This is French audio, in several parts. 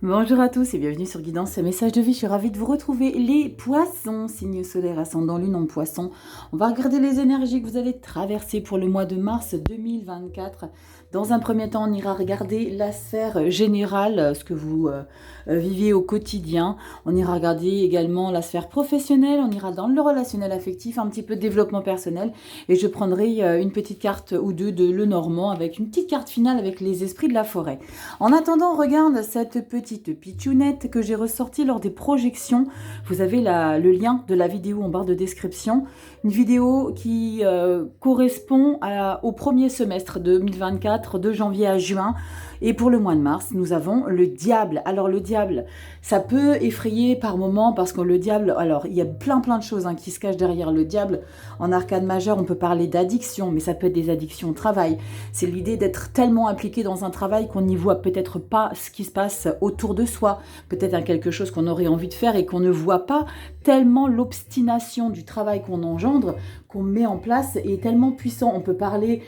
Bonjour à tous et bienvenue sur Guidance et Message de vie. Je suis ravie de vous retrouver. Les poissons, signe solaire ascendant lune en poisson. On va regarder les énergies que vous allez traverser pour le mois de mars 2024. Dans un premier temps, on ira regarder la sphère générale, ce que vous vivez au quotidien. On ira regarder également la sphère professionnelle. On ira dans le relationnel affectif, un petit peu de développement personnel. Et je prendrai une petite carte ou deux de Lenormand avec une petite carte finale avec les esprits de la forêt. En attendant, on regarde cette petite pitchounette que j'ai ressortie lors des projections. Vous avez le lien de la vidéo en barre de description. Une vidéo qui correspond au premier semestre 2024, de janvier à juin. Et pour le mois de mars, nous avons le diable. Alors le diable, ça peut effrayer par moments parce que le diable, alors il y a plein de choses qui se cachent derrière le diable. En arcane majeure, on peut parler d'addiction, mais ça peut être des addictions au travail. C'est l'idée d'être tellement impliqué dans un travail qu'on n'y voit peut-être pas ce qui se passe autour de soi. Peut-être quelque chose qu'on aurait envie de faire et qu'on ne voit pas, tellement l'obstination du travail qu'on engendre, qu'on met en place est tellement puissant. On peut parler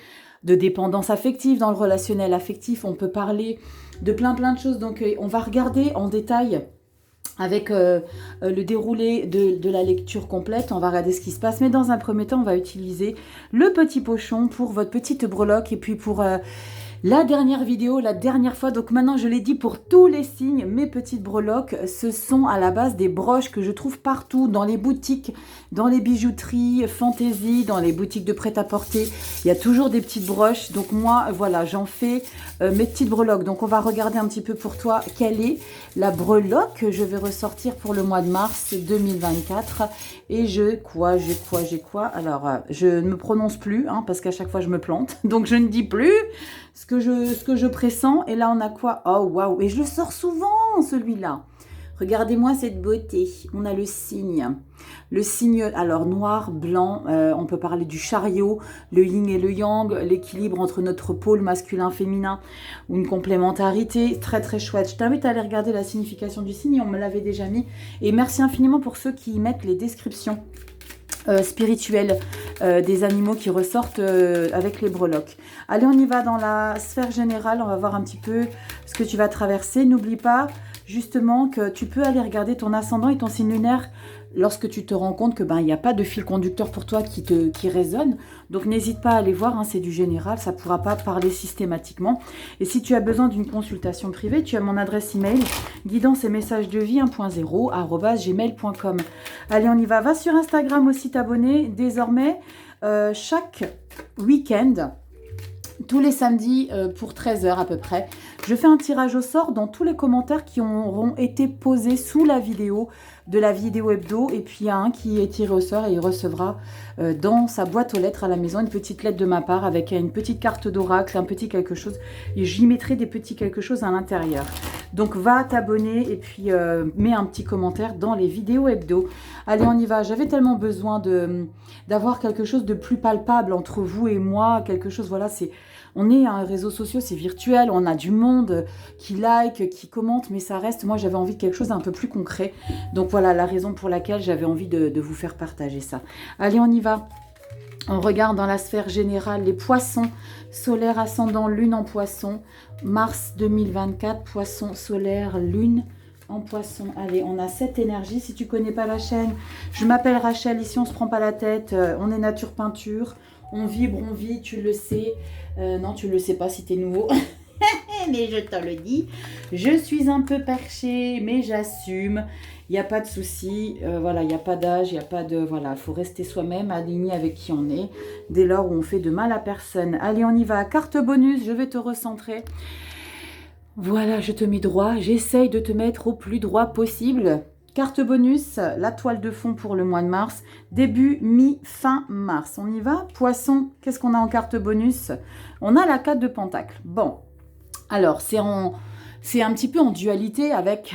de dépendance affective dans le relationnel affectif, on peut parler de plein de choses. Donc on va regarder en détail avec le déroulé de la lecture complète, on va regarder ce qui se passe. Mais dans un premier temps, on va utiliser le petit pochon pour votre petite breloque et puis pour la dernière vidéo, la dernière fois. Donc maintenant, je l'ai dit pour tous les signes, mes petites breloques, ce sont à la base des broches que je trouve partout, dans les boutiques, dans les bijouteries, fantaisie, dans les boutiques de prêt-à-porter. Il y a toujours des petites broches. Donc moi, voilà, j'en fais mes petites breloques. Donc on va regarder un petit peu pour toi quelle est la breloque que je vais ressortir pour le mois de mars 2024. Et j'ai quoi. Alors, je ne me prononce plus, parce qu'à chaque fois, je me plante. Donc, je ne dis plus ce que je pressens. Et là, on a quoi? Oh, waouh! Et je le sors souvent, celui-là. Regardez-moi cette beauté. On a le signe. Le signe, alors noir, blanc, on peut parler du chariot, le yin et le yang, l'équilibre entre notre pôle masculin-féminin, ou une complémentarité, très chouette. Je t'invite à aller regarder la signification du signe, on me l'avait déjà mis. Et merci infiniment pour ceux qui mettent les descriptions spirituelles des animaux qui ressortent avec les breloques. Allez, on y va dans la sphère générale, on va voir un petit peu ce que tu vas traverser. N'oublie pas justement que tu peux aller regarder ton ascendant et ton signe lunaire lorsque tu te rends compte que il n'y a pas de fil conducteur pour toi qui résonne. Donc n'hésite pas à aller voir, c'est du général, ça ne pourra pas parler systématiquement. Et si tu as besoin d'une consultation privée, tu as mon adresse email guidance et messages de vie 1.0 @gmail.com. Allez, on y va. Va sur Instagram aussi t'abonner désormais chaque week-end. Tous les samedis pour 13 h à peu près, je fais un tirage au sort dans tous les commentaires qui auront été posés sous la vidéo de la vidéo hebdo. Et puis il y a un qui est tiré au sort et il recevra dans sa boîte aux lettres à la maison une petite lettre de ma part avec une petite carte d'oracle, un petit quelque chose. Et j'y mettrai des petits quelque chose à l'intérieur. Donc va t'abonner et puis mets un petit commentaire dans les vidéos hebdo. Allez, on y va. J'avais tellement besoin d'avoir quelque chose de plus palpable entre vous et moi. Quelque chose, voilà, on est un réseau social, c'est virtuel, on a du monde qui like, qui commente, mais ça reste, moi j'avais envie de quelque chose d'un peu plus concret. Donc voilà la raison pour laquelle j'avais envie de vous faire partager ça. Allez, on y va. On regarde dans la sphère générale les poissons, solaire, ascendant, lune en poisson, mars 2024, poisson, solaire, lune en poisson. Allez, on a cette énergie. Si tu connais pas la chaîne, je m'appelle Rachel, ici on se prend pas la tête, on est nature peinture. On vibre, on vit, tu le sais. Non, tu le sais pas si tu es nouveau. Mais je te le dis. Je suis un peu perchée, mais j'assume. Il n'y a pas de souci. Voilà, il n'y a pas d'âge, il n'y a pas de... Voilà, il faut rester soi-même, aligné avec qui on est. Dès lors où on fait de mal à personne. Allez, on y va. Carte bonus, je vais te recentrer. Voilà, je te mets droit. J'essaye de te mettre au plus droit possible. Carte bonus, la toile de fond pour le mois de mars, début, mi-fin mars. On y va? Poisson, qu'est-ce qu'on a en carte bonus? On a la 4 de Pentacle. Bon, alors c'est un petit peu en dualité avec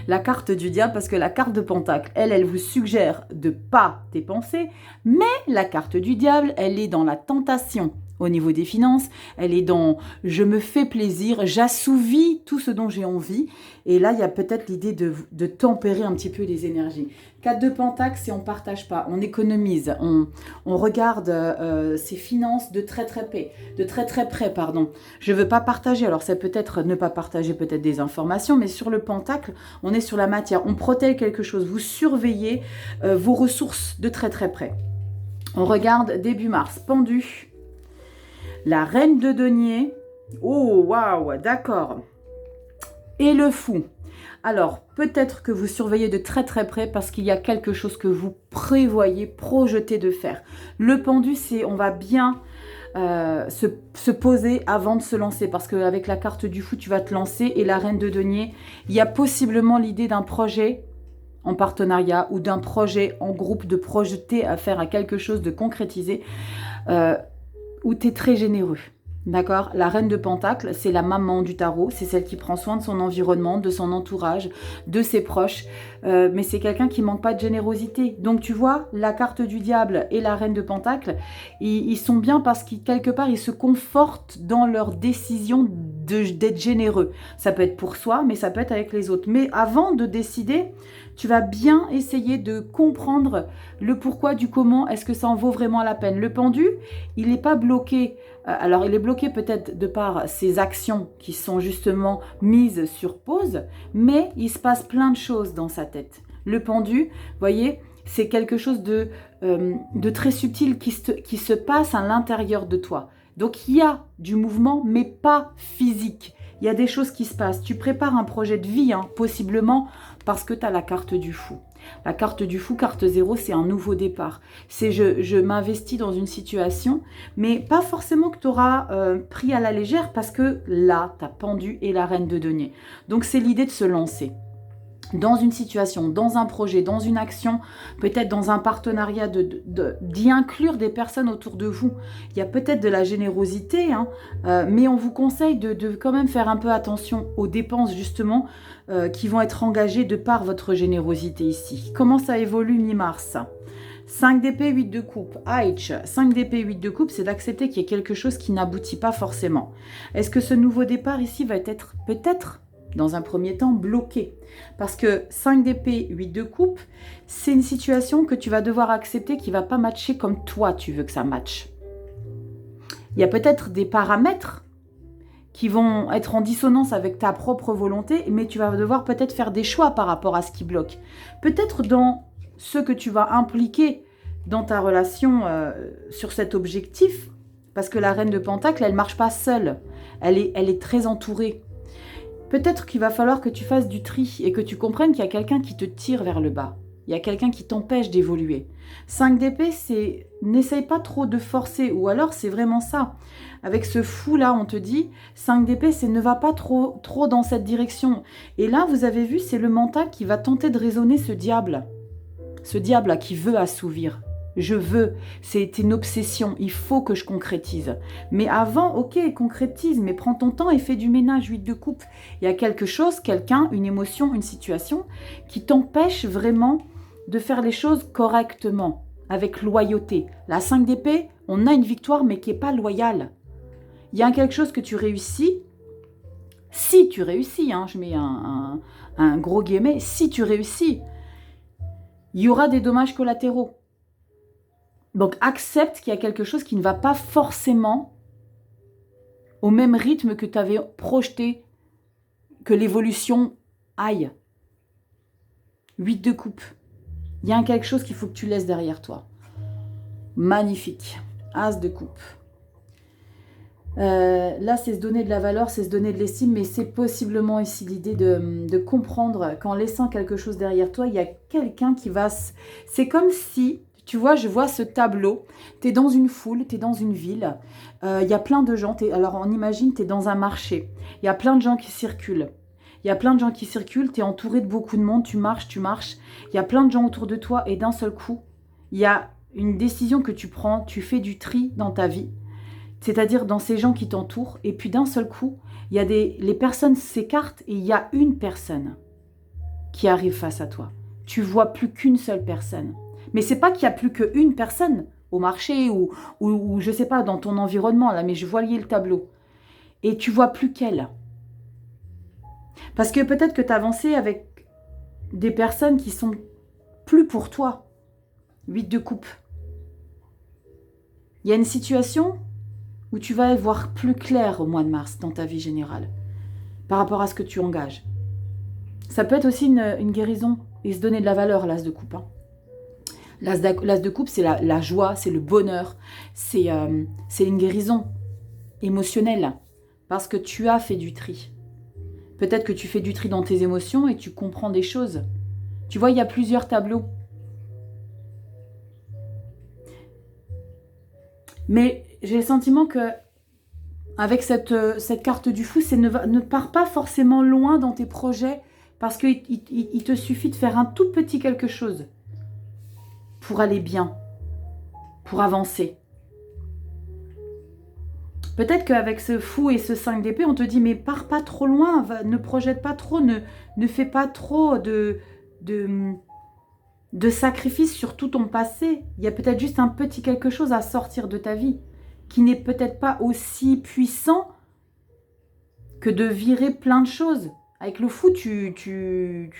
la carte du diable parce que la carte de Pentacle, elle vous suggère de pas dépenser, mais la carte du diable, elle est dans la tentation. au niveau des finances, elle est dans je me fais plaisir, j'assouvis tout ce dont j'ai envie. Et là, il y a peut-être l'idée de tempérer un petit peu les énergies. 4 de Pentacle, c'est on ne partage pas, on économise, on regarde ses finances de très très près. Je ne veux pas partager, alors ça peut être ne pas partager peut-être des informations, mais sur le Pentacle, on est sur la matière, on protège quelque chose, vous surveillez vos ressources de très près. On regarde début mars, Pendu. La reine de denier. Oh, waouh, d'accord. Et le fou. Alors, peut-être que vous surveillez de très près parce qu'il y a quelque chose que vous prévoyez, projetez de faire. Le pendu, c'est on va bien se poser avant de se lancer. Parce qu'avec la carte du fou, tu vas te lancer. Et la reine de denier, il y a possiblement l'idée d'un projet en partenariat ou d'un projet en groupe, de projeter à faire à quelque chose, de concrétiser, où tu es très généreux. D'accord? La reine de Pentacle, c'est la maman du tarot, c'est celle qui prend soin de son environnement, de son entourage, de ses proches, mais c'est quelqu'un qui manque pas de générosité. Donc tu vois, la carte du diable et la reine de Pentacle, ils sont bien parce qu'ils, quelque part, ils se confortent dans leur décision d'être généreux. Ça peut être pour soi, mais ça peut être avec les autres. Mais avant de décider, tu vas bien essayer de comprendre le pourquoi du comment, est-ce que ça en vaut vraiment la peine. Le pendu, il n'est pas bloqué. Alors, il est bloqué peut-être de par ses actions qui sont justement mises sur pause, mais il se passe plein de choses dans sa tête. Le pendu, voyez, c'est quelque chose de très subtil qui se passe à l'intérieur de toi. Donc, il y a du mouvement, mais pas physique. Il y a des choses qui se passent. Tu prépares un projet de vie, possiblement, parce que tu as la carte du fou. La carte du fou, carte 0, c'est un nouveau départ. C'est je m'investis dans une situation, mais pas forcément que tu auras pris à la légère, parce que là, tu as pendu et la reine de denier. Donc, c'est l'idée de se lancer dans une situation, dans un projet, dans une action, peut-être dans un partenariat, d'y inclure des personnes autour de vous. Il y a peut-être de la générosité, mais on vous conseille de quand même faire un peu attention aux dépenses justement qui vont être engagées de par votre générosité ici. Comment ça évolue mi-mars ? 5 d'épée, 8 de coupe. Aïch, 5 d'épée, 8 de coupe, c'est d'accepter qu'il y ait quelque chose qui n'aboutit pas forcément. Est-ce que ce nouveau départ ici va être peut-être dans un premier temps bloqué? Parce que 5 d'épée, 8 de coupe, c'est une situation que tu vas devoir accepter qui ne va pas matcher comme toi tu veux que ça matche. Il y a peut-être des paramètres qui vont être en dissonance avec ta propre volonté, mais tu vas devoir peut-être faire des choix par rapport à ce qui bloque. Peut-être dans ce que tu vas impliquer dans ta relation sur cet objectif, parce que la reine de Pentacle, elle ne marche pas seule, elle est très entourée. Peut-être qu'il va falloir que tu fasses du tri et que tu comprennes qu'il y a quelqu'un qui te tire vers le bas. Il y a quelqu'un qui t'empêche d'évoluer. 5 d'épée, c'est n'essaye pas trop de forcer, ou alors c'est vraiment ça. Avec ce fou-là, on te dit, 5 d'épée, c'est ne va pas trop dans cette direction. Et là, vous avez vu, c'est le mental qui va tenter de raisonner ce diable. Ce diable-là qui veut assouvir. Je veux, c'est une obsession, il faut que je concrétise. Mais avant, ok, concrétise, mais prends ton temps et fais du ménage, 8 de coupe. Il y a quelque chose, quelqu'un, une émotion, une situation qui t'empêche vraiment de faire les choses correctement, avec loyauté. La 5 d'épée, on a une victoire, mais qui n'est pas loyale. Il y a quelque chose que tu réussis, si tu réussis, je mets un gros guillemets, si tu réussis, il y aura des dommages collatéraux. Donc, accepte qu'il y a quelque chose qui ne va pas forcément au même rythme que tu avais projeté, que l'évolution aille. 8 de coupe. Il y a quelque chose qu'il faut que tu laisses derrière toi. Magnifique. As de coupe. Là, c'est se donner de la valeur, c'est se donner de l'estime, mais c'est possiblement ici l'idée de comprendre qu'en laissant quelque chose derrière toi, il y a quelqu'un qui va... C'est comme si... Tu vois, je vois ce tableau, tu es dans une foule, tu es dans une ville, il y a plein de gens, alors on imagine tu es dans un marché, il y a plein de gens qui circulent. Il y a plein de gens qui circulent, tu es entouré de beaucoup de monde, tu marches, il y a plein de gens autour de toi et d'un seul coup, il y a une décision que tu prends, tu fais du tri dans ta vie, c'est-à-dire dans ces gens qui t'entourent, et puis d'un seul coup, il y a les personnes s'écartent et il y a une personne qui arrive face à toi. Tu vois plus qu'une seule personne. Mais c'est pas qu'il n'y a plus qu'une personne. au marché ou je sais pas, dans ton environnement, là, mais je voyais le tableau. Et tu vois plus qu'elle. Parce que peut-être que tu as avancé avec des personnes qui sont plus pour toi. 8 de coupe. Il y a une situation où tu vas y voir plus clair au mois de mars dans ta vie générale, par rapport à ce que tu engages. Ça peut être aussi une guérison et se donner de la valeur à l'as de coupe. Hein. L'as de coupe, c'est la joie, c'est le bonheur, c'est une guérison émotionnelle, parce que tu as fait du tri. Peut-être que tu fais du tri dans tes émotions et tu comprends des choses. Tu vois, il y a plusieurs tableaux. Mais j'ai le sentiment que avec cette carte du fou, ne pars pas forcément loin dans tes projets parce qu'il te suffit de faire un tout petit quelque chose pour aller bien, pour avancer. Peut-être qu'avec ce fou et ce 5 d'épée, on te dit mais pars pas trop loin, ne projette pas trop, ne fais pas trop de sacrifices sur tout ton passé. Il y a peut-être juste un petit quelque chose à sortir de ta vie qui n'est peut-être pas aussi puissant que de virer plein de choses. Avec le fou, tu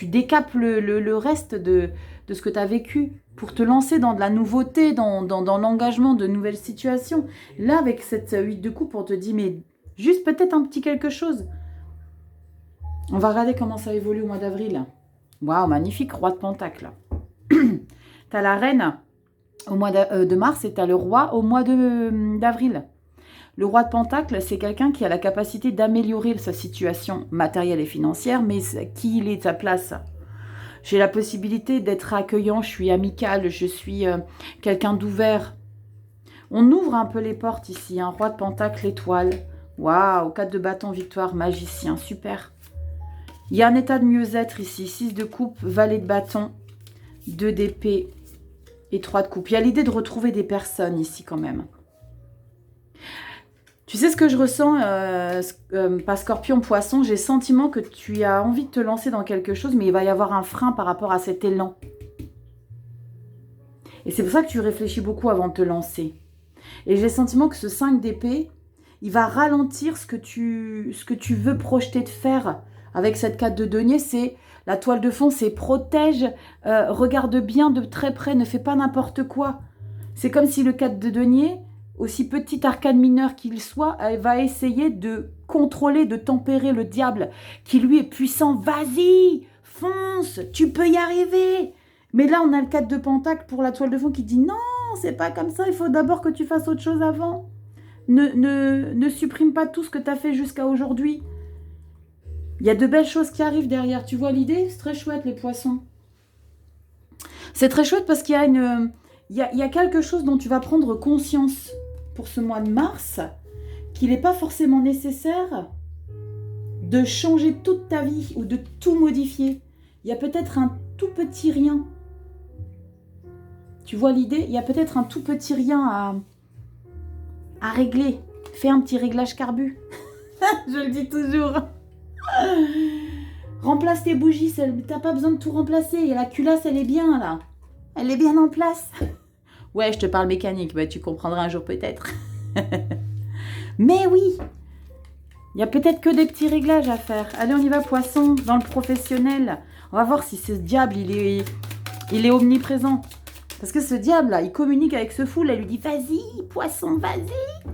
décapes le reste de ce que tu as vécu pour te lancer dans de la nouveauté, dans l'engagement de nouvelles situations. Là, avec cette 8 de coupe, on te dit, mais juste peut-être un petit quelque chose. On va regarder comment ça évolue au mois d'avril. Waouh, magnifique, roi de pentacle. T'as la reine au mois de mars et t'as le roi au mois d'avril. Le roi de pentacle, c'est quelqu'un qui a la capacité d'améliorer sa situation matérielle et financière, mais qui il est sa place. J'ai la possibilité d'être accueillant, je suis amicale, je suis quelqu'un d'ouvert. On ouvre un peu les portes ici, hein. Roi de pentacle, étoile. Waouh, 4 de bâton, victoire, magicien, super. Il y a un état de mieux-être ici, 6 de coupe, valet de bâton, 2 d'épée et 3 de coupe. Il y a l'idée de retrouver des personnes ici quand même. Tu sais ce que je ressens, pas Scorpion, Poisson, j'ai le sentiment que tu as envie de te lancer dans quelque chose, mais il va y avoir un frein par rapport à cet élan. Et c'est pour ça que tu réfléchis beaucoup avant de te lancer. Et j'ai le sentiment que ce 5 d'épée, il va ralentir ce que tu veux projeter de faire avec cette 4 de denier. C'est la toile de fond, c'est protège, regarde bien de très près, ne fais pas n'importe quoi. C'est comme si le 4 de denier, aussi petit arcane mineur qu'il soit, elle va essayer de contrôler, de tempérer le diable, qui lui est puissant. Vas-y, fonce, tu peux y arriver. Mais là, on a le 4 de pentacle pour la toile de fond qui dit non, c'est pas comme ça, il faut d'abord que tu fasses autre chose avant. Ne supprime pas tout ce que tu as fait jusqu'à aujourd'hui. Il y a de belles choses qui arrivent derrière. Tu vois l'idée? C'est très chouette, les poissons. C'est très chouette parce qu'il y a il y a quelque chose dont tu vas prendre conscience pour ce mois de mars, qu'il n'est pas forcément nécessaire de changer toute ta vie ou de tout modifier. Il y a peut-être un tout petit rien. Tu vois l'idée? Il y a peut-être un tout petit rien à régler. Fais un petit réglage carbu. Je le dis toujours. Remplace tes bougies, t'as pas besoin de tout remplacer. Et la culasse, elle est bien là. Elle est bien en place. Ouais, je te parle mécanique, bah, tu comprendras un jour peut-être. Mais oui, il y a peut-être que des petits réglages à faire. Allez, on y va, poisson, dans le professionnel. On va voir si ce diable, il est omniprésent. Parce que ce diable-là, il communique avec ce fou, là, il lui dit, vas-y, poisson, vas-y.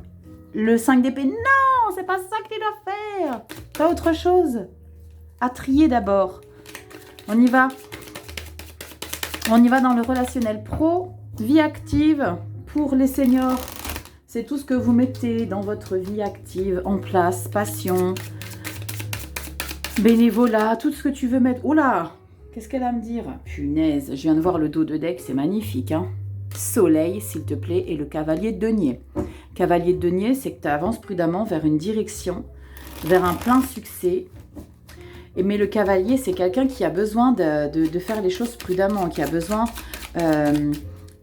Le 5 d'épée, non, c'est pas ça que tu dois faire. T'as autre chose à trier d'abord. On y va. On y va dans le relationnel pro, vie active pour les seniors. C'est tout ce que vous mettez dans votre vie active en place, passion, bénévolat, tout ce que tu veux mettre. Oh là, qu'est-ce qu'elle a à me dire? Punaise, je viens de voir le dos de deck, c'est magnifique. Hein, Soleil, s'il te plaît, et le cavalier de denier. Cavalier de denier, c'est que tu avances prudemment vers une direction, vers un plein succès. Mais le cavalier, c'est quelqu'un qui a besoin de faire les choses prudemment, qui a besoin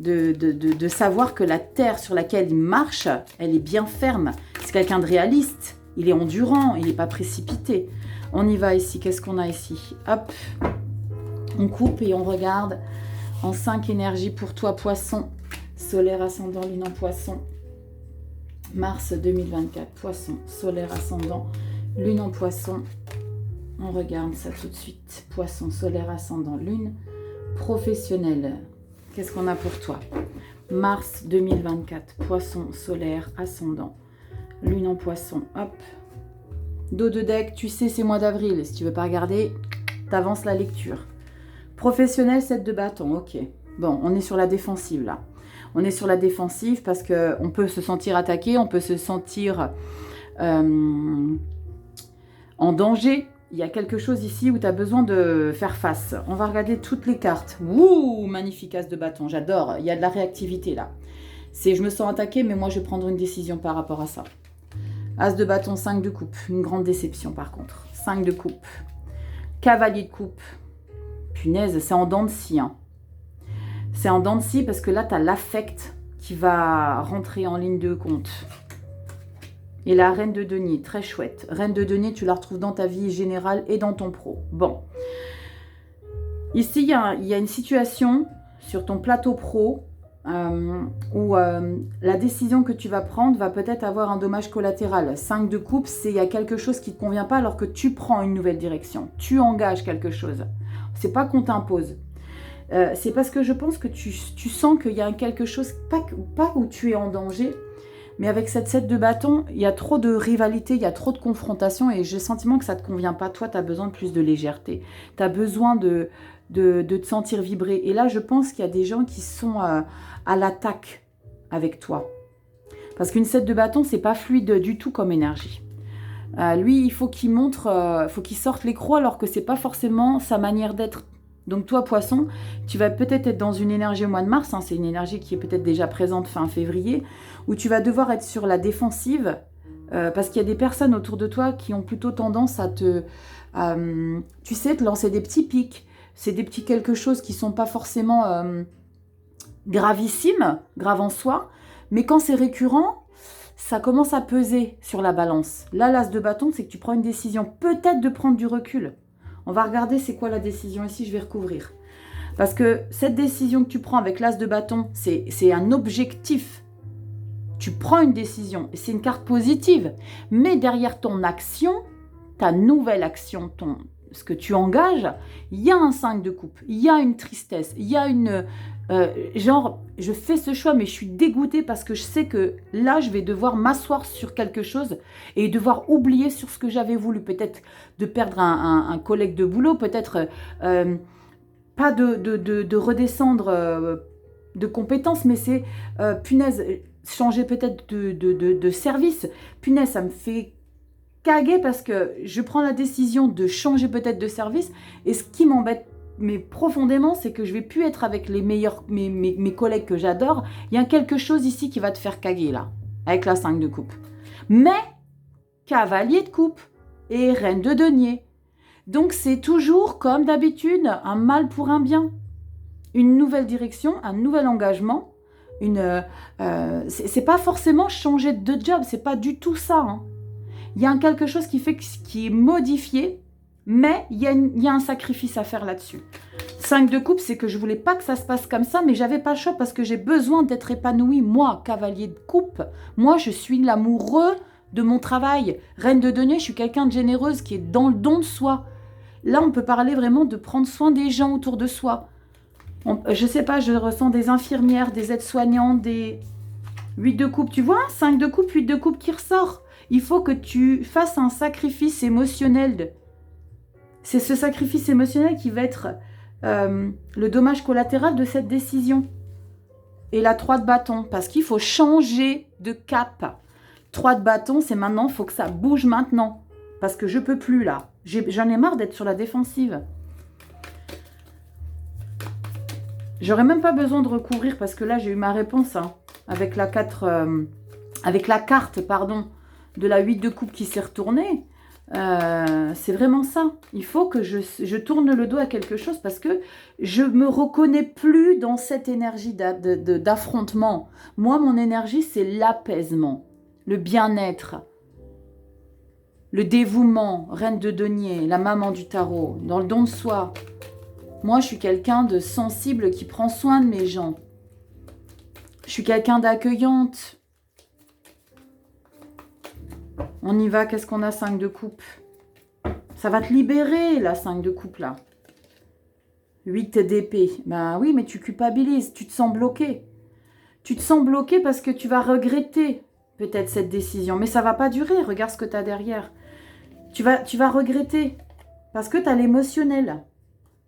de savoir que la terre sur laquelle il marche, elle est bien ferme. C'est quelqu'un de réaliste, il est endurant, il n'est pas précipité. On y va ici, qu'est-ce qu'on a ici? Hop, on coupe et on regarde en 5 énergies pour toi, poisson. solaire ascendant, lune en poisson, mars 2024, poisson, solaire ascendant, lune en poisson. On regarde ça tout de suite. Poisson, solaire ascendant, lune, professionnel. Qu'est-ce qu'on a pour toi? Mars 2024, poisson, solaire ascendant, lune en poisson. Hop. Dos de deck, tu sais, c'est mois d'avril. Si tu veux pas regarder, t'avances la lecture. Professionnel, 7 de bâton. Ok. Bon, on est sur la défensive là. On est sur la défensive parce qu'on peut se sentir attaqué, on peut se sentir en danger. Il y a quelque chose ici où tu as besoin de faire face. On va regarder toutes les cartes. Wouh, magnifique as de bâton, j'adore. Il y a de la réactivité là. Je me sens attaquée, mais moi je vais prendre une décision par rapport à ça. As de bâton, 5 de coupe. Une grande déception par contre. 5 de coupe. Cavalier de coupe. Punaise, c'est en dents de scie. Hein. C'est en dents de scie parce que là, tu as l'affect qui va rentrer en ligne de compte. Et la reine de denier, très chouette. Reine de denier, tu la retrouves dans ta vie générale et dans ton pro. Bon. Ici, il y a une situation sur ton plateau pro où la décision que tu vas prendre va peut-être avoir un dommage collatéral. 5 de coupe, il y a quelque chose qui ne te convient pas alors que tu prends une nouvelle direction. Tu engages quelque chose. C'est pas qu'on t'impose. C'est parce que je pense que tu sens qu'il y a quelque chose, pas où tu es en danger, mais avec cette 7 de bâton, il y a trop de rivalité, il y a trop de confrontation et j'ai le sentiment que ça ne te convient pas. Toi, tu as besoin de plus de légèreté. Tu as besoin de te sentir vibrer. Et là, je pense qu'il y a des gens qui sont à l'attaque avec toi. Parce qu'une 7 de bâton, c'est pas fluide du tout comme énergie. Lui, il faut qu'il montre, faut qu'il sorte les crocs alors que c'est pas forcément sa manière d'être. Donc toi, poisson, tu vas peut-être être dans une énergie au mois de mars, hein, c'est une énergie qui est peut-être déjà présente fin février, où tu vas devoir être sur la défensive, parce qu'il y a des personnes autour de toi qui ont plutôt tendance à te lancer des petits pics. C'est des petits quelque chose qui ne sont pas forcément gravissimes, graves en soi, mais quand c'est récurrent, ça commence à peser sur la balance. Là, l'as de bâton, c'est que tu prends une décision, peut-être de prendre du recul. On va regarder c'est quoi la décision ici, je vais recouvrir. Parce que cette décision que tu prends avec l'as de bâton, c'est un objectif. Tu prends une décision et c'est une carte positive. Mais derrière ton action, ta nouvelle action, ce que tu engages, il y a un 5 de coupe, il y a une tristesse, il y a une... genre, je fais ce choix, mais je suis dégoûtée parce que je sais que là, je vais devoir m'asseoir sur quelque chose et devoir oublier sur ce que j'avais voulu. Peut-être de perdre un collègue de boulot, peut-être pas de redescendre de compétences, mais c'est, punaise, changer peut-être de service. Punaise, ça me fait caguer parce que je prends la décision de changer peut-être de service et ce qui m'embête mais profondément, c'est que je vais plus être avec les meilleurs, mes collègues que j'adore. Il y a quelque chose ici qui va te faire caguer, là, avec la 5 de coupe. Mais, cavalier de coupe et reine de denier. Donc, c'est toujours, comme d'habitude, un mal pour un bien. Une nouvelle direction, un nouvel engagement. C'est pas forcément changer de job, c'est pas du tout ça. Hein. Il y a quelque chose qui est modifié, mais il y a un sacrifice à faire là-dessus. 5 de coupe, c'est que je voulais pas que ça se passe comme ça, mais j'avais pas le choix parce que j'ai besoin d'être épanouie. Moi, cavalier de coupe, moi, je suis l'amoureux de mon travail. Reine de denier, je suis quelqu'un de généreuse qui est dans le don de soi. Là, on peut parler vraiment de prendre soin des gens autour de soi. Je sais pas, je ressens des infirmières, des aides-soignantes, des 8 de coupe. Tu vois, 5 de coupe, 8 de coupe qui ressort. Il faut que tu fasses un sacrifice émotionnel. C'est ce sacrifice émotionnel qui va être le dommage collatéral de cette décision. Et la 3 de bâton, parce qu'il faut changer de cap. 3 de bâton, c'est maintenant, il faut que ça bouge maintenant. Parce que je peux plus là. J'en ai marre d'être sur la défensive. J'aurais même pas besoin de recouvrir parce que là, j'ai eu ma réponse hein, avec la 4, avec la carte, pardon, de la 8 de coupe qui s'est retournée. C'est vraiment ça. Il faut que je tourne le dos à quelque chose parce que je me reconnais plus dans cette énergie d'affrontement. Moi, mon énergie, c'est l'apaisement, le bien-être, le dévouement, reine de denier, la maman du tarot, dans le don de soi. Moi, je suis quelqu'un de sensible qui prend soin de mes gens. Je suis quelqu'un d'accueillante. On y va, qu'est-ce qu'on a? 5 de coupe. Ça va te libérer, la 5 de coupe, là. 8 d'épée. Ben oui, mais tu culpabilises, tu te sens bloqué. Tu te sens bloqué parce que tu vas regretter peut-être cette décision. Mais ça ne va pas durer, regarde ce que tu as derrière. Tu vas regretter parce que tu as l'émotionnel.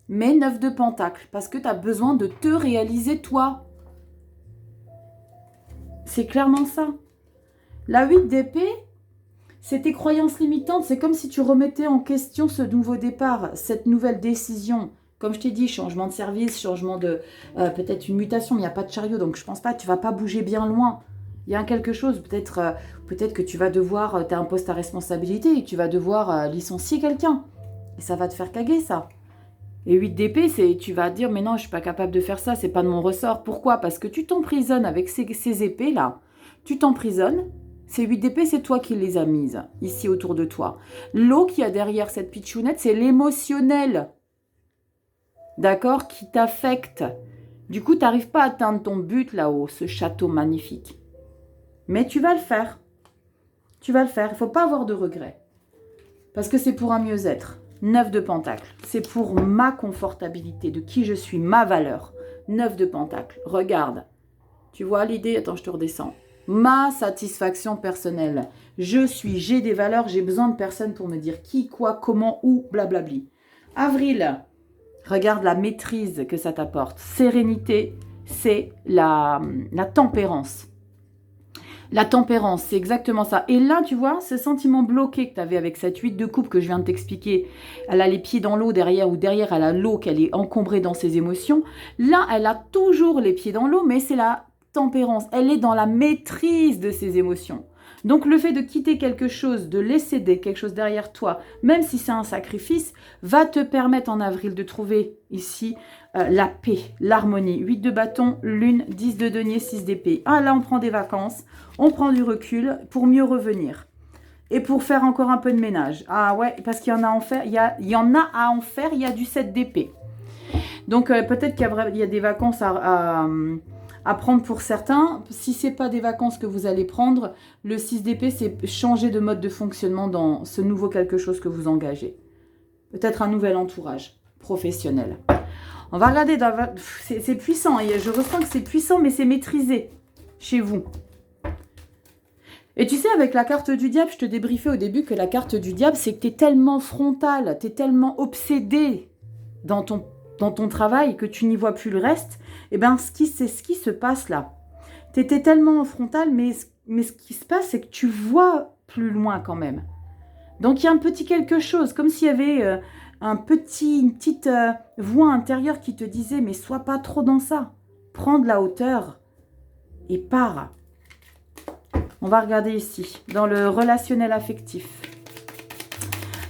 Mais 9 de pentacle, parce que tu as besoin de te réaliser toi. C'est clairement ça. La 8 d'épée, c'est tes croyances limitantes. C'est comme si tu remettais en question ce nouveau départ, cette nouvelle décision. Comme je t'ai dit, changement de service, changement de... peut-être une mutation, mais il n'y a pas de chariot, donc je pense pas, tu vas pas bouger bien loin. Il y a quelque chose, peut-être que tu vas devoir, tu as un poste à responsabilité et tu vas devoir licencier quelqu'un. Et ça va te faire caguer, ça. Et 8 d'épée, c'est tu vas dire, mais non, je suis pas capable de faire ça, c'est pas de mon ressort. Pourquoi? Parce que tu t'emprisonnes avec ces épées-là. Tu t'emprisonnes. Ces 8 d'épée, c'est toi qui les as mises, ici autour de toi. L'eau qu'il y a derrière cette pitchounette, c'est l'émotionnel. D'accord? Qui t'affecte. Du coup, tu n'arrives pas à atteindre ton but là-haut, ce château magnifique. Mais tu vas le faire. Tu vas le faire. Il ne faut pas avoir de regrets. Parce que c'est pour un mieux-être. 9 de pentacle. C'est pour ma confortabilité, de qui je suis, ma valeur. 9 de pentacle. Regarde. Tu vois l'idée? Attends, je te redescends. Ma satisfaction personnelle. J'ai des valeurs, j'ai besoin de personne pour me dire qui, quoi, comment, où, blablabli. Avril. Regarde la maîtrise que ça t'apporte. Sérénité, c'est la tempérance. La tempérance, c'est exactement ça. Et là, tu vois, ce sentiment bloqué que tu avais avec cette 8 de coupe que je viens de t'expliquer, elle a les pieds dans l'eau derrière, ou derrière, elle a l'eau qu'elle est encombrée dans ses émotions. Là, elle a toujours les pieds dans l'eau, mais c'est la tempérance. Elle est dans la maîtrise de ses émotions. Donc, le fait de quitter quelque chose, de laisser quelque chose derrière toi, même si c'est un sacrifice, va te permettre en avril de trouver ici la paix, l'harmonie. 8 de bâton, lune, 10 de denier, 6 d'épée. Ah, là, on prend des vacances, on prend du recul pour mieux revenir. Et pour faire encore un peu de ménage. Ah ouais, parce qu'il y en a à en faire, il y en a à en faire, il y a du 7 d'épée. Donc, peut-être qu'il y a des vacances à prendre pour certains. Si ce n'est pas des vacances que vous allez prendre, le 6 d'épée, c'est changer de mode de fonctionnement dans ce nouveau quelque chose que vous engagez. Peut-être un nouvel entourage professionnel. On va regarder, c'est puissant, et je ressens que c'est puissant, mais c'est maîtrisé chez vous. Et tu sais, avec la carte du diable, je te débriefais au début que la carte du diable, c'est que tu es tellement frontal, tu es tellement obsédé dans ton travail que tu n'y vois plus le reste. Et bien, c'est ce qui se passe là. Tu étais tellement frontal, mais ce qui se passe, c'est que tu vois plus loin quand même. Donc, il y a un petit quelque chose, comme s'il y avait une petite voix intérieure qui te disait, mais sois pas trop dans ça. Prends de la hauteur et pars. On va regarder ici, dans le relationnel affectif.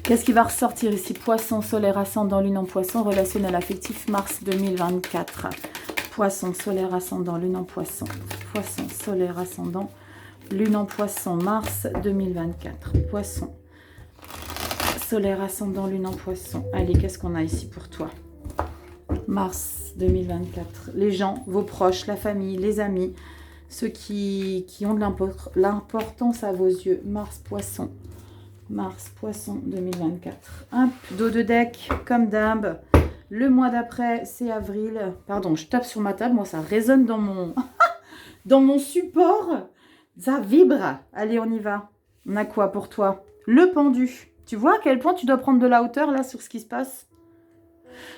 Qu'est-ce qui va ressortir ici? Poisson, solaire, ascendant, lune en poisson, relationnel affectif, mars 2024. Poisson, solaire, ascendant, lune en poisson. Poisson, solaire, ascendant, lune en poisson, mars 2024. Poisson, solaire, ascendant, lune en poisson. Allez, qu'est-ce qu'on a ici pour toi? Mars 2024. Les gens, vos proches, la famille, les amis, ceux qui ont de l'importance à vos yeux. Mars, poisson. Mars, poisson 2024. Hop, dos de deck, comme d'hab. Le mois d'après, c'est avril. Pardon, je tape sur ma table. Moi, ça résonne dans mon, dans mon support. Ça vibre. Allez, on y va. On a quoi pour toi? Le pendu. Tu vois à quel point tu dois prendre de la hauteur là sur ce qui se passe?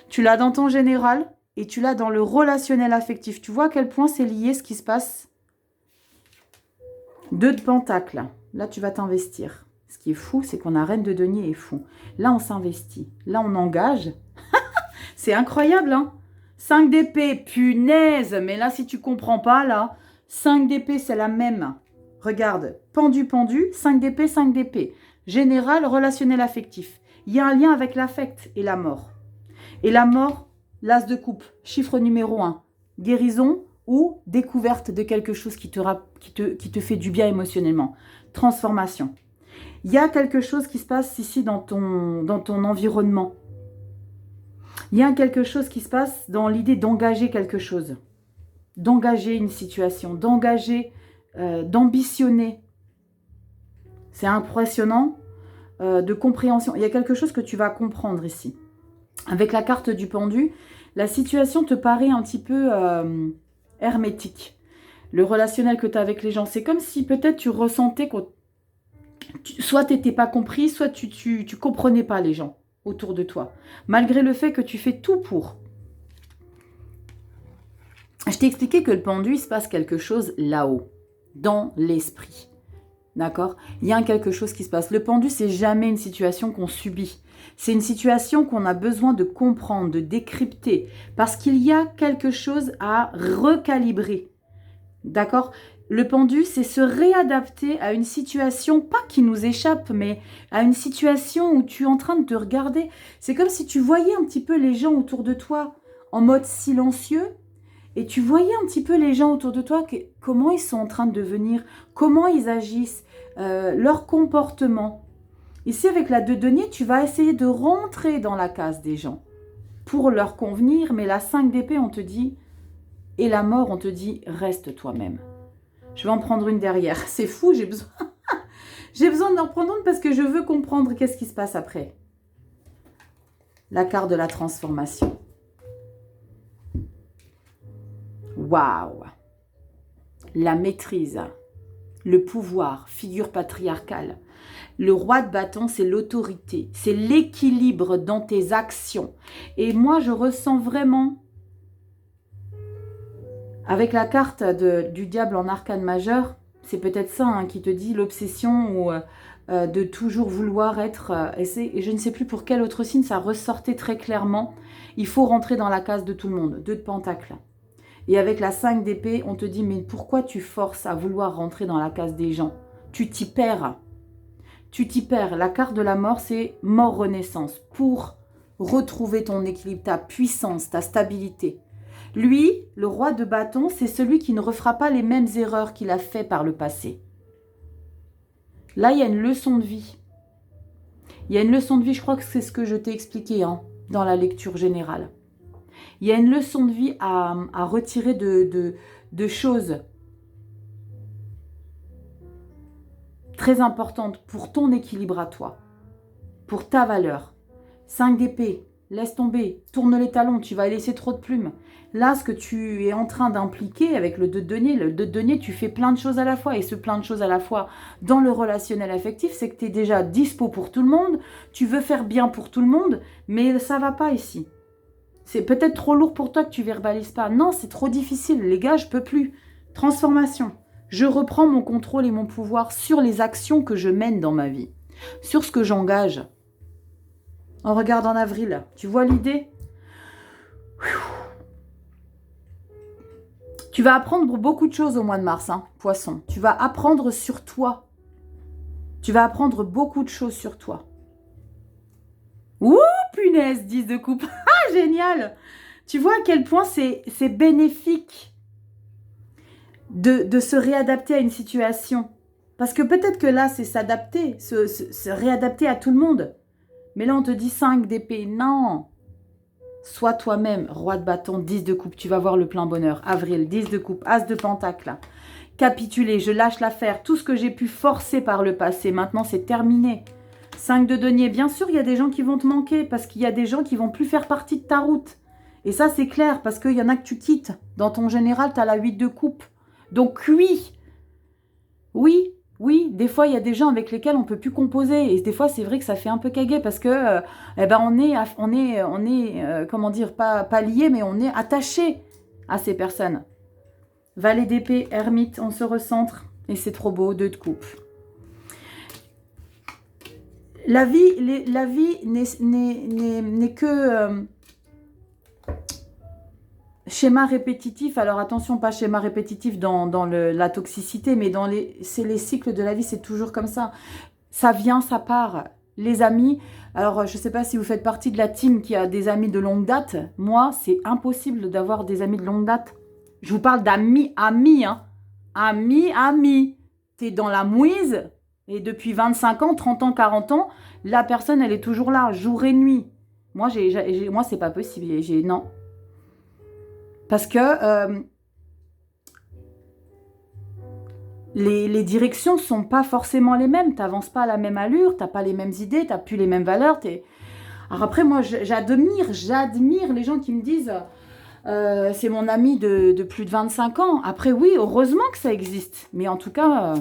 Tu l'as dans ton général et tu l'as dans le relationnel affectif. Tu vois à quel point c'est lié ce qui se passe? 2 de pentacle. Là, tu vas t'investir. Ce qui est fou, c'est qu'on a reine de denier est fou. Là, on s'investit. Là, on engage. C'est incroyable, hein? 5 d'épée, punaise. Mais là, si tu comprends pas, là, 5 d'épée, c'est la même. Regarde, pendu, pendu, 5 d'épée, 5 d'épée. Général, relationnel affectif. Il y a un lien avec l'affect et la mort. Et la mort, l'as de coupe, chiffre numéro 1. Guérison ou découverte de quelque chose qui te fait du bien émotionnellement. Transformation. Il y a quelque chose qui se passe ici dans ton environnement. Il y a quelque chose qui se passe dans l'idée d'engager quelque chose. d'engager une situation, d'ambitionner. C'est impressionnant de compréhension. Il y a quelque chose que tu vas comprendre ici. Avec la carte du pendu, la situation te paraît un petit peu hermétique. Le relationnel que tu as avec les gens, c'est comme si peut-être tu ressentais que soit tu n'étais pas compris, soit tu comprenais pas les gens autour de toi. Malgré le fait que tu fais tout pour. Je t'ai expliqué que le pendu, il se passe quelque chose là-haut, dans l'esprit. D'accord? Il y a quelque chose qui se passe. Le pendu, c'est jamais une situation qu'on subit. C'est une situation qu'on a besoin de comprendre, de décrypter. Parce qu'il y a quelque chose à recalibrer. D'accord? Le pendu, c'est se réadapter à une situation, pas qui nous échappe, mais à une situation où tu es en train de te regarder. C'est comme si tu voyais un petit peu les gens autour de toi en mode silencieux. Et tu voyais un petit peu les gens autour de toi, comment ils sont en train de devenir, comment ils agissent, leur comportement. Ici, avec la 2 de denier, tu vas essayer de rentrer dans la case des gens pour leur convenir, mais la 5 d'épée, on te dit, et la mort, on te dit, reste toi-même. Je vais en prendre une derrière. C'est fou, j'ai besoin d'en prendre une parce que je veux comprendre qu'est-ce qui se passe après. La carte de la transformation. Waouh! La maîtrise, le pouvoir, figure patriarcale. Le roi de bâton, c'est l'autorité, c'est l'équilibre dans tes actions. Et moi, je ressens vraiment, avec la carte du diable en arcane majeur, c'est peut-être ça qui te dit l'obsession ou de toujours vouloir être... et je ne sais plus pour quel autre signe, ça ressortait très clairement. Il faut rentrer dans la case de tout le monde, 2 de pentacle. Et avec la 5 d'épée, on te dit, mais pourquoi tu forces à vouloir rentrer dans la case des gens? Tu t'y perds. Tu t'y perds. La carte de la mort, c'est mort-renaissance. Pour retrouver ton équilibre, ta puissance, ta stabilité. Lui, le roi de bâton, c'est celui qui ne refera pas les mêmes erreurs qu'il a fait par le passé. Là, il y a une leçon de vie. Il y a une leçon de vie, je crois que c'est ce que je t'ai expliqué dans la lecture générale. Il y a une leçon de vie à retirer de choses très importantes pour ton équilibre à toi, pour ta valeur. 5 d'épée, laisse tomber, tourne les talons, tu vas laisser trop de plumes. Là, ce que tu es en train d'impliquer avec le 2 de denier, le 2 de denier, tu fais plein de choses à la fois. Et ce plein de choses à la fois dans le relationnel affectif, c'est que tu es déjà dispo pour tout le monde, tu veux faire bien pour tout le monde, mais ça va pas ici. C'est peut-être trop lourd pour toi que tu verbalises pas. Non, c'est trop difficile. Les gars, je peux plus. Transformation. Je reprends mon contrôle et mon pouvoir sur les actions que je mène dans ma vie. Sur ce que j'engage. On regarde en avril. Tu vois l'idée? Tu vas apprendre beaucoup de choses au mois de mars, poisson. Tu vas apprendre sur toi. Tu vas apprendre beaucoup de choses sur toi. Ouh, punaise, 10 de coupe. Ah, génial! Tu vois à quel point c'est bénéfique de se réadapter à une situation. Parce que peut-être que là, c'est s'adapter, se réadapter à tout le monde. Mais là, on te dit 5 d'épée. Non! Sois toi-même, roi de bâton, 10 de coupe. Tu vas voir le plein bonheur. Avril, 10 de coupe, as de pentacle. Capituler, je lâche l'affaire. Tout ce que j'ai pu forcer par le passé, maintenant, c'est terminé. 5 de denier, bien sûr, il y a des gens qui vont te manquer parce qu'il y a des gens qui vont plus faire partie de ta route. Et ça, c'est clair parce qu'il y en a que tu quittes. Dans ton général, tu as la 8 de coupe. Donc oui, des fois, il y a des gens avec lesquels on ne peut plus composer. Et des fois, c'est vrai que ça fait un peu caguet parce que on est comment dire, pas lié, mais on est attaché à ces personnes. Valet d'épée, ermite, on se recentre. Et c'est trop beau, 2 de coupe. La vie n'est que schéma répétitif. Alors attention, pas schéma répétitif dans la toxicité, mais c'est les cycles de la vie, c'est toujours comme ça. Ça vient, ça part. Les amis, alors je ne sais pas si vous faites partie de la team qui a des amis de longue date. Moi, c'est impossible d'avoir des amis de longue date. Je vous parle d'amis, amis. T'es dans la mouise. Et depuis 25 ans, 30 ans, 40 ans, la personne, elle est toujours là, jour et nuit. Moi, moi c'est pas possible. Non. Parce que les directions sont pas forcément les mêmes. Tu n'avances pas à la même allure, tu n'as pas les mêmes idées, tu n'as plus les mêmes valeurs. Alors après, moi, j'admire les gens qui me disent c'est mon ami de plus de 25 ans. Après, oui, heureusement que ça existe. Mais en tout cas,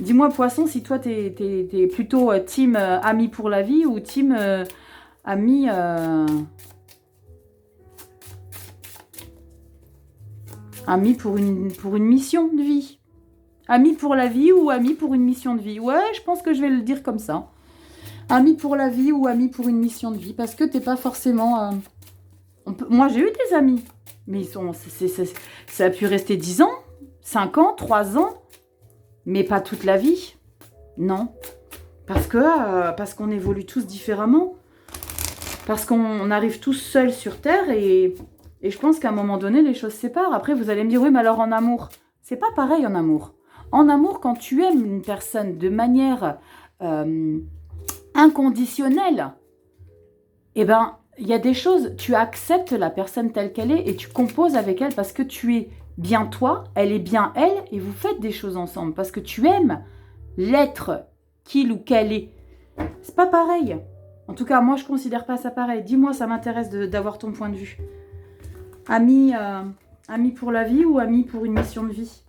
dis-moi, Poisson, si toi, t'es plutôt team ami pour la vie ou team ami... ami pour une mission de vie. Ami pour la vie ou ami pour une mission de vie. Ouais, je pense que je vais le dire comme ça. Ami pour la vie ou ami pour une mission de vie. Parce que t'es pas forcément... Moi, j'ai eu des amis. Mais ça a pu rester 10 ans, 5 ans, 3 ans. Mais pas toute la vie. Non. Parce qu'on évolue tous différemment. Parce qu'on arrive tous seuls sur Terre et je pense qu'à un moment donné, les choses se séparent. Après, vous allez me dire, oui, mais alors en amour, c'est pas pareil en amour. En amour, quand tu aimes une personne de manière inconditionnelle, eh ben, il y a des choses, tu acceptes la personne telle qu'elle est et tu composes avec elle parce que tu es bien toi, elle est bien elle et vous faites des choses ensemble parce que tu aimes l'être qu'il ou qu'elle est. C'est pas pareil. En tout cas, moi, je considère pas ça pareil. Dis-moi, ça m'intéresse d'avoir ton point de vue. Ami pour la vie ou ami pour une mission de vie?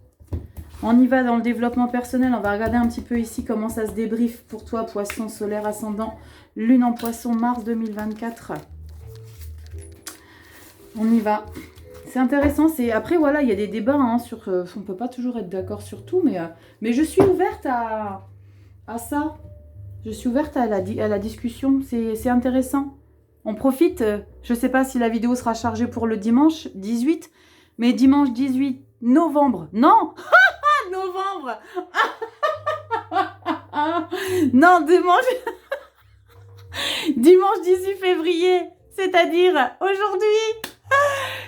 On y va dans le développement personnel. On va regarder un petit peu ici comment ça se débriefe pour toi, Poisson, solaire, ascendant, lune en Poisson, mars 2024. On y va. C'est intéressant. Après, voilà, il y a des débats hein, sur... on ne peut pas toujours être d'accord sur tout, mais je suis ouverte à ça. Je suis ouverte à la discussion. C'est intéressant. On profite. Je ne sais pas si la vidéo sera chargée pour le dimanche 18, mais dimanche 18 novembre. Non novembre. Non, dimanche 18 février. C'est-à-dire aujourd'hui.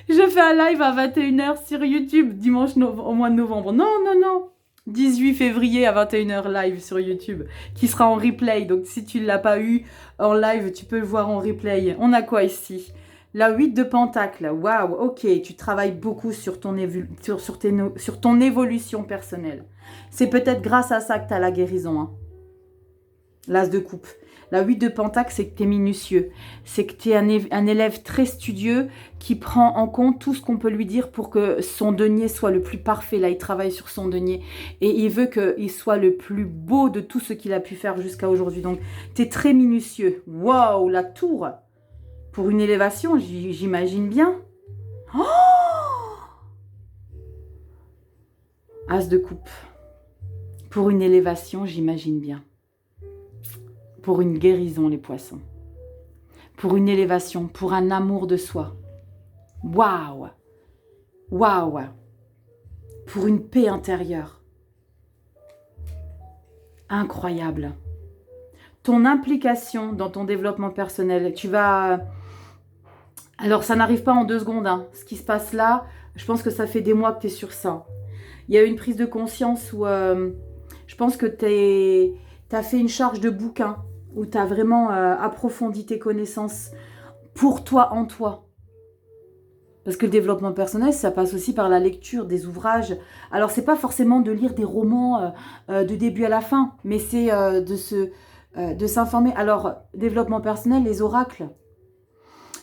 Je fais un live à 21h sur YouTube dimanche au mois de novembre. Non. 18 février à 21h live sur YouTube qui sera en replay. Donc si tu ne l'as pas eu en live, tu peux le voir en replay. On a quoi ici? La 8 de Pentacle. Waouh, ok. Tu travailles beaucoup sur ton évolution personnelle. C'est peut-être grâce à ça que tu as la guérison. Hein. L'As de coupe. La 8 de Pentacle, c'est que tu es minutieux. C'est que tu es un élève très studieux qui prend en compte tout ce qu'on peut lui dire pour que son denier soit le plus parfait. Là, il travaille sur son denier. Et il veut qu'il soit le plus beau de tout ce qu'il a pu faire jusqu'à aujourd'hui. Donc, tu es très minutieux. Waouh, la tour. Pour une élévation, j'imagine bien. Oh, As de coupe. Pour une élévation, j'imagine bien. Pour une guérison, les poissons. Pour une élévation, pour un amour de soi. Waouh! Waouh! Pour une paix intérieure. Incroyable. Ton implication dans ton développement personnel, tu vas... Alors, ça n'arrive pas en 2 secondes. Hein. Ce qui se passe là, je pense que ça fait des mois que tu es sur ça. Il y a eu une prise de conscience où je pense que tu as fait une charge de bouquin. Où tu as vraiment approfondi tes connaissances pour toi, en toi. Parce que le développement personnel, ça passe aussi par la lecture des ouvrages. Alors, c'est pas forcément de lire des romans de début à la fin, mais c'est de s'informer. Alors, développement personnel, les oracles.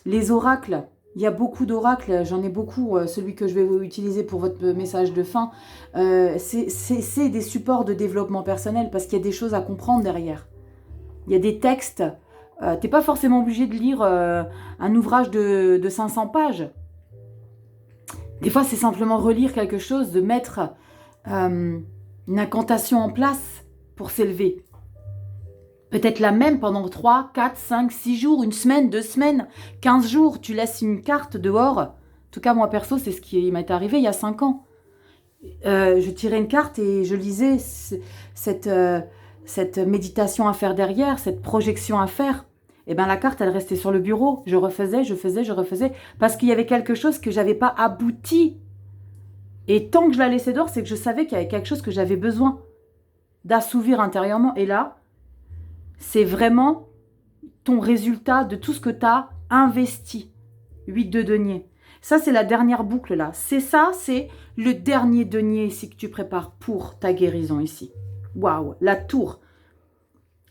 Les oracles, il y a beaucoup d'oracles, j'en ai beaucoup, celui que je vais vous utiliser pour votre message de fin. C'est des supports de développement personnel parce qu'il y a des choses à comprendre derrière. Il y a des textes, tu n'es pas forcément obligé de lire un ouvrage de 500 pages. Des fois, c'est simplement relire quelque chose, de mettre une incantation en place pour s'élever. Peut-être la même pendant 3, 4, 5, 6 jours, 1 semaine, 2 semaines, 15 jours. Tu laisses une carte dehors. En tout cas, moi, perso, c'est ce qui m'est arrivé il y a 5 ans. Je tirais une carte et je lisais cette méditation à faire derrière, cette projection à faire. Et bien, la carte, elle restait sur le bureau. Je refaisais, je refaisais. Parce qu'il y avait quelque chose que je n'avais pas abouti. Et tant que je la laissais dehors, c'est que je savais qu'il y avait quelque chose que j'avais besoin d'assouvir intérieurement. Et là, c'est vraiment ton résultat de tout ce que tu as investi. 8 de denier. Ça, c'est la dernière boucle là. C'est ça, c'est le dernier denier ici que tu prépares pour ta guérison ici. Waouh, la tour.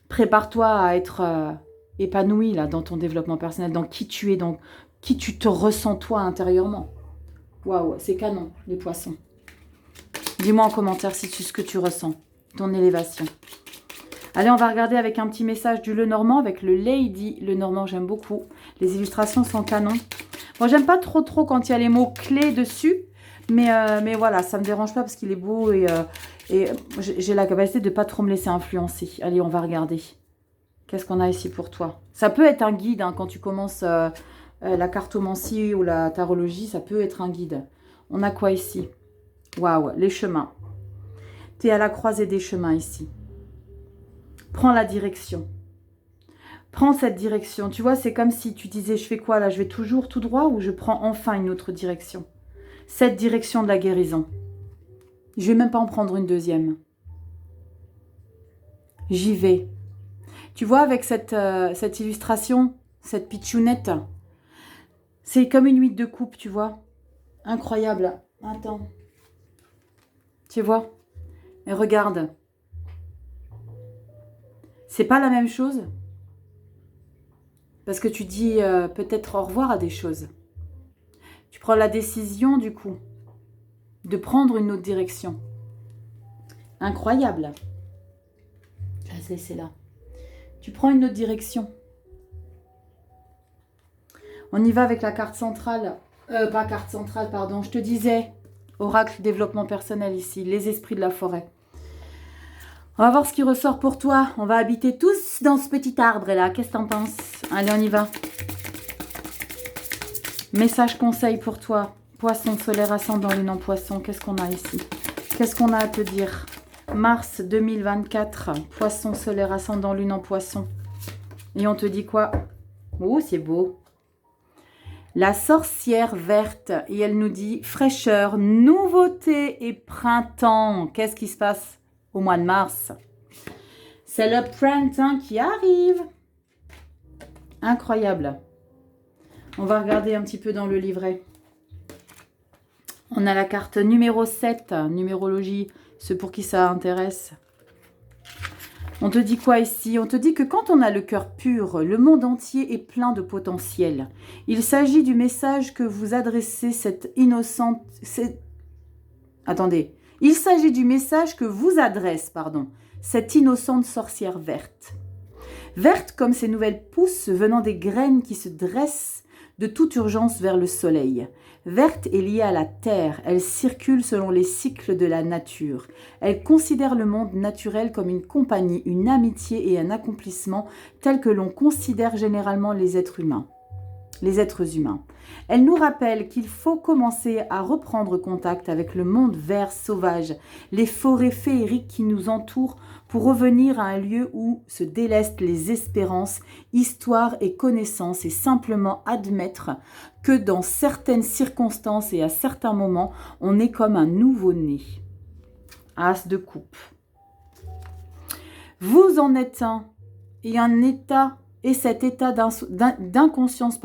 Prépare-toi à être épanoui là dans ton développement personnel, dans qui tu es, dans qui tu te ressens toi intérieurement. Waouh, c'est canon, les poissons. Dis-moi en commentaire si tu ce que tu ressens, ton élévation. Allez, on va regarder avec un petit message du Lenormand, avec le Lady Lenormand, j'aime beaucoup. Les illustrations sont canon. Moi, j'aime pas trop quand il y a les mots clés dessus, mais voilà, ça me dérange pas parce qu'il est beau et j'ai la capacité de pas trop me laisser influencer. Allez, on va regarder. Qu'est-ce qu'on a ici pour toi? Ça peut être un guide, hein, quand tu commences la cartomancie ou la tarologie, ça peut être un guide. On a quoi ici? Waouh, les chemins. Tu es à la croisée des chemins ici. Prends la direction. Prends cette direction. Tu vois, c'est comme si tu disais, je fais quoi là? Je vais toujours tout droit ou je prends enfin une autre direction? Cette direction de la guérison. Je vais même pas en prendre une deuxième. J'y vais. Tu vois, avec cette illustration, cette pitchounette, c'est comme une huile de coupe, tu vois. Incroyable. Attends. Tu vois? Et regarde. C'est pas la même chose. Parce que tu dis peut-être au revoir à des choses. Tu prends la décision, du coup, de prendre une autre direction. Incroyable. Je vais la laisser là. Tu prends une autre direction. On y va avec la carte centrale. Pas carte centrale, pardon. Je te disais, oracle développement personnel ici, les esprits de la forêt. On va voir ce qui ressort pour toi. On va habiter tous dans ce petit arbre là. Qu'est-ce que t'en penses? Allez, on y va. Message conseil pour toi. Poisson solaire ascendant lune en poisson. Qu'est-ce qu'on a ici? Qu'est-ce qu'on a à te dire? Mars 2024. Poisson solaire ascendant lune en poisson. Et on te dit quoi? Oh, c'est beau. La sorcière verte. Et elle nous dit fraîcheur, nouveauté et printemps. Qu'est-ce qui se passe au mois de mars? C'est le printemps qui arrive. Incroyable. On va regarder un petit peu dans le livret. On a la carte numéro 7, numérologie, ceux pour qui ça intéresse. On te dit quoi ici? On te dit que quand on a le cœur pur, le monde entier est plein de potentiel. Il s'agit du message que vous adressez cette innocente... Attendez. Il s'agit du message que vous adresse, cette innocente sorcière verte. Verte comme ces nouvelles pousses venant des graines qui se dressent de toute urgence vers le soleil. Verte est liée à la terre, elle circule selon les cycles de la nature. Elle considère le monde naturel comme une compagnie, une amitié et un accomplissement tel que l'on considère généralement les êtres humains. Elle nous rappelle qu'il faut commencer à reprendre contact avec le monde vert sauvage, les forêts féeriques qui nous entourent pour revenir à un lieu où se délestent les espérances, histoires et connaissances et simplement admettre que dans certaines circonstances et à certains moments, on est comme un nouveau-né. As de coupe. Vous en êtes un et un état... Et cet état d'inconscience,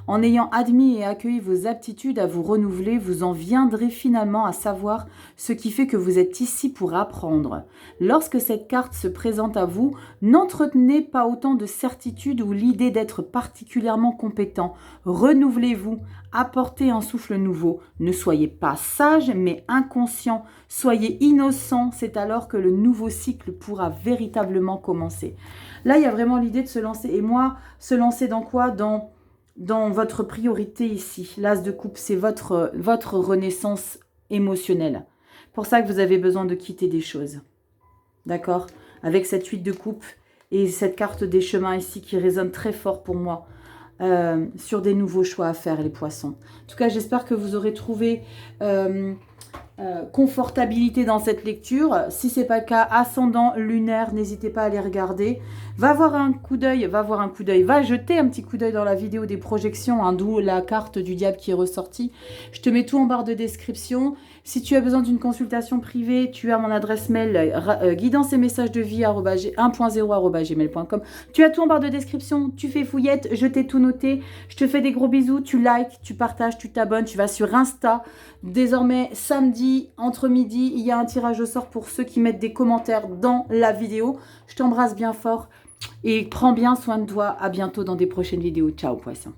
en ayant admis et accueilli vos aptitudes à vous renouveler, vous en viendrez finalement à savoir ce qui fait que vous êtes ici pour apprendre. Lorsque cette carte se présente à vous, n'entretenez pas autant de certitude ou l'idée d'être particulièrement compétent. Renouvelez-vous, apportez un souffle nouveau. Ne soyez pas sage, mais inconscient. Soyez innocent, c'est alors que le nouveau cycle pourra véritablement commencer. Là, il y a vraiment l'idée de se lancer. Et moi, se lancer dans quoi? Dans votre priorité ici. L'as de coupe, c'est votre renaissance émotionnelle. Pour ça que vous avez besoin de quitter des choses. D'accord? Avec cette 8 de coupe et cette carte des chemins ici qui résonne très fort pour moi. Sur des nouveaux choix à faire, les poissons. En tout cas, j'espère que vous aurez trouvé confortabilité dans cette lecture. Si c'est pas le cas, ascendant lunaire, n'hésitez pas à les regarder. Va voir un coup d'œil, va jeter un petit coup d'œil dans la vidéo des projections, hein, d'où la carte du diable qui est ressortie. Je te mets tout en barre de description. Si tu as besoin d'une consultation privée, tu as mon adresse mail guidance et messages de vie 1.0@gmail.com. Tu as tout en barre de description, tu fais fouillette, je t'ai tout noté. Je te fais des gros bisous, tu likes, tu partages, tu t'abonnes, tu vas sur Insta. Désormais, samedi, entre midi, il y a un tirage au sort pour ceux qui mettent des commentaires dans la vidéo. Je t'embrasse bien fort et prends bien soin de toi. À bientôt dans des prochaines vidéos. Ciao, poisson.